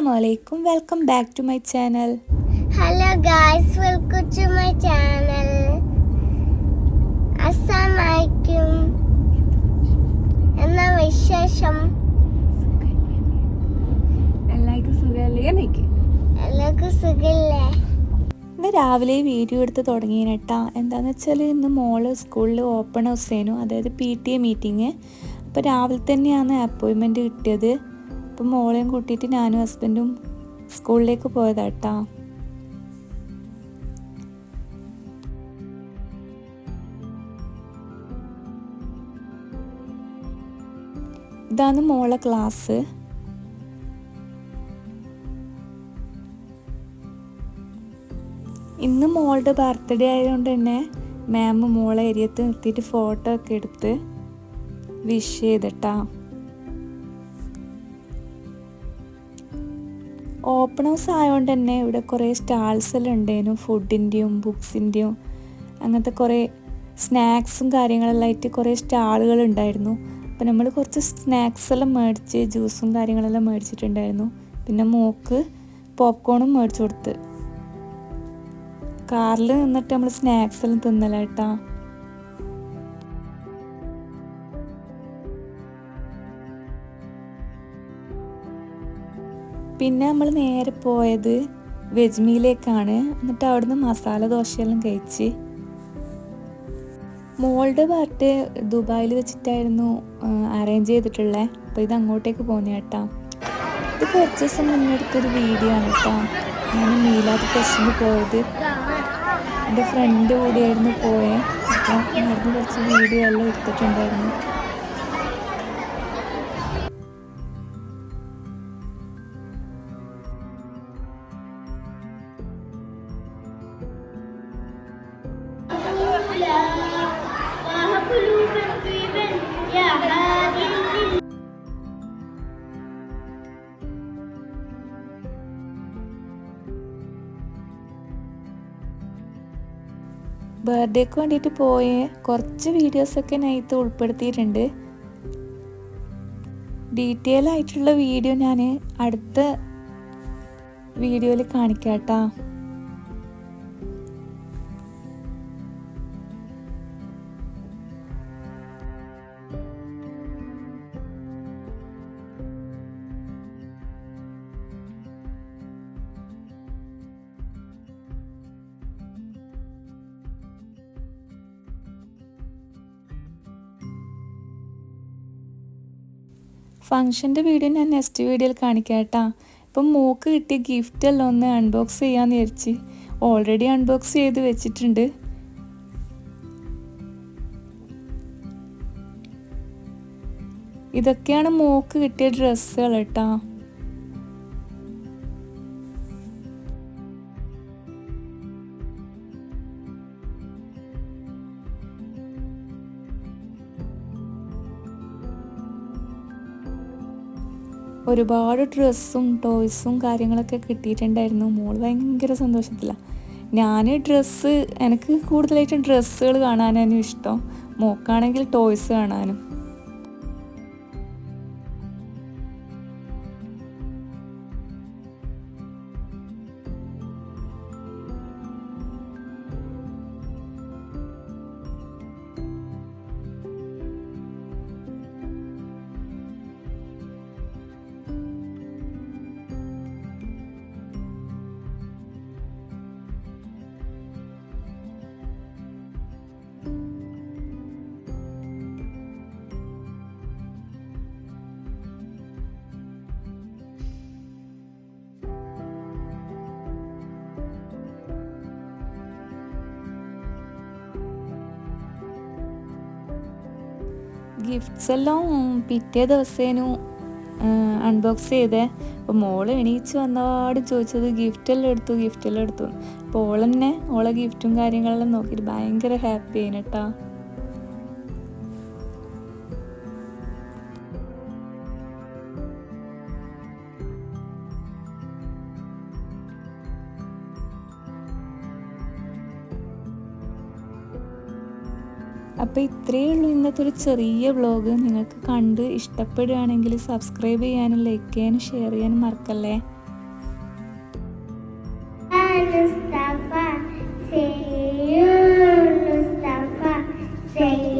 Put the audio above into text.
Assalamualaikum, welcome back to my channel. Hello guys, welcome to my channel. Assalamualaikum. എന്നാ വിശേഷം? എല്ലാവർക്കും സുഖമല്ലേ? എല്ലാവർക്കും സുഖല്ലേ? ഇന്ന് രാവിലെ വീഡിയോ എടുത്ത് തുടങ്ങിയിട്ടാ. എന്താണെന്ന് വെച്ചാൽ ഇന്ന് മോള് സ്കൂളിൽ ഓപ്പൺ ഹൗസേനു, അതായത് PTA മീറ്റിങ്. അപ്പോൾ രാവിലെ തന്നെയാണ് അപ്പോയിൻമെൻറ്റ് കിട്ടിയത്. അപ്പം മോളെയും കൂട്ടിയിട്ട് ഞാനും ഹസ്ബൻഡും സ്കൂളിലേക്ക് പോയതാട്ടാ. ഇതാണ് മോളെ ക്ലാസ്. ഇന്ന് മോളുടെ ബർത്ത്ഡേ ആയതുകൊണ്ട് തന്നെ മാം മോളെ ഏരിയത്ത് നിർത്തിയിട്ട് ഫോട്ടോ ഒക്കെ എടുത്ത് വിഷ് ചെയ്തിട്ടാ. ഓപ്പൺ ഹൗസ് ആയതുകൊണ്ട് തന്നെ ഇവിടെ കുറേ സ്റ്റാൾസ് എല്ലാം ഉണ്ടായിരുന്നു, ഫുഡിൻ്റെയും ബുക്സിൻ്റെയും അങ്ങനത്തെ കുറേ സ്നാക്സും കാര്യങ്ങളെല്ലാം ആയിട്ട് കുറേ സ്റ്റാളുകൾ ഉണ്ടായിരുന്നു. അപ്പോൾ നമ്മൾ കുറച്ച് സ്നാക്സ് എല്ലാം മേടിച്ച് ജ്യൂസും കാര്യങ്ങളെല്ലാം മേടിച്ചിട്ടുണ്ടായിരുന്നു. പിന്നെ മോക്ക് പോപ്കോണും മേടിച്ചു കൊടുത്ത്. കാറിൽ നിന്നിട്ട് നമ്മൾ സ്നാക്സ് എല്ലാം തിന്നലായിട്ടാ. പിന്നെ നമ്മൾ നേരെ പോയത് വെജ് മീലേക്കാണ്. എന്നിട്ട് അവിടുന്ന് മസാല ദോശയെല്ലാം കഴിച്ച്. മോളുടെ ബർത്ത്ഡേ ദുബായിൽ വെച്ചിട്ടായിരുന്നു അറേഞ്ച് ചെയ്തിട്ടുള്ളത്. അപ്പോൾ ഇത് അങ്ങോട്ടേക്ക് പോകുന്ന കേട്ടാ. ഇത് കുറച്ച് ദിവസം മുന്നെടുത്തൊരു വീഡിയോ ആണ് കേട്ടോ. ഞാൻ മീലാദ് ഫെസ്റ്റിന് പോയത് എൻ്റെ ഫ്രണ്ട് കൂടിയായിരുന്നു പോയത്. അപ്പോൾ അവിടുന്ന് കുറച്ച് വീഡിയോ എല്ലാം എടുത്തിട്ടുണ്ടായിരുന്നു. ബർത്ത്ഡേക്ക് വേണ്ടിയിട്ട് പോയ കുറച്ച് വീഡിയോസൊക്കെ നൈത്ത് ഉൾപ്പെടുത്തിയിട്ടുണ്ട്. ഡീറ്റെയിൽ ആയിട്ടുള്ള വീഡിയോ ഞാൻ അടുത്ത വീഡിയോയിൽ കാണിക്കാം കേട്ടോ. ഫങ്ഷൻ്റെ വീഡിയോ ഞാൻ നെക്സ്റ്റ് വീഡിയോയിൽ കാണിക്കാം കേട്ടോ. ഇപ്പം മോക്ക് കിട്ടിയ ഗിഫ്റ്റ് എല്ലാം ഒന്ന് അൺബോക്സ് ചെയ്യാമെന്ന് വിചാരിച്ച് ഓൾറെഡി അൺബോക്സ് ചെയ്ത് വെച്ചിട്ടുണ്ട്. ഇതൊക്കെയാണ് മോക്ക് കിട്ടിയ ഡ്രസ്സുകൾ കേട്ടോ. ഒരുപാട് ഡ്രസ്സും ടോയ്സും കാര്യങ്ങളൊക്കെ കിട്ടിയിട്ടുണ്ടായിരുന്നു. മോൾ ഭയങ്കര സന്തോഷത്തിലാണ്. എനിക്ക് കൂടുതലായിട്ടും ഡ്രസ്സുകൾ കാണാനാണ് ഇഷ്ടം, മോക്കാണെങ്കിൽ ടോയ്സ് കാണാനും. ഗിഫ്റ്റ്സ് എല്ലാം പിറ്റേ ദിവസേനു അൺബോക്സ് ചെയ്തേ. അപ്പോൾ മോള് എണീച്ച് വന്നപാട് ചോദിച്ചത് ഗിഫ്റ്റ് എല്ലാം എടുത്തു. അപ്പോൾ ഓൾ തന്നെ ഓളെ ഗിഫ്റ്റും കാര്യങ്ങളെല്ലാം നോക്കിയിട്ട് ഭയങ്കര ഹാപ്പി ആയിട്ടാ. അപ്പോൾ ഇത്രയേ ഉള്ളൂ ഇന്നത്തെ ഒരു ചെറിയ വ്ളോഗ്. നിങ്ങൾക്ക് കണ്ട് ഇഷ്ടപ്പെടുകയാണെങ്കിൽ സബ്സ്ക്രൈബ് ചെയ്യാനും ലൈക്ക് ചെയ്യാനും ഷെയർ ചെയ്യാനും മറക്കല്ലേ. Mustafa. Say you, Mustafa. Say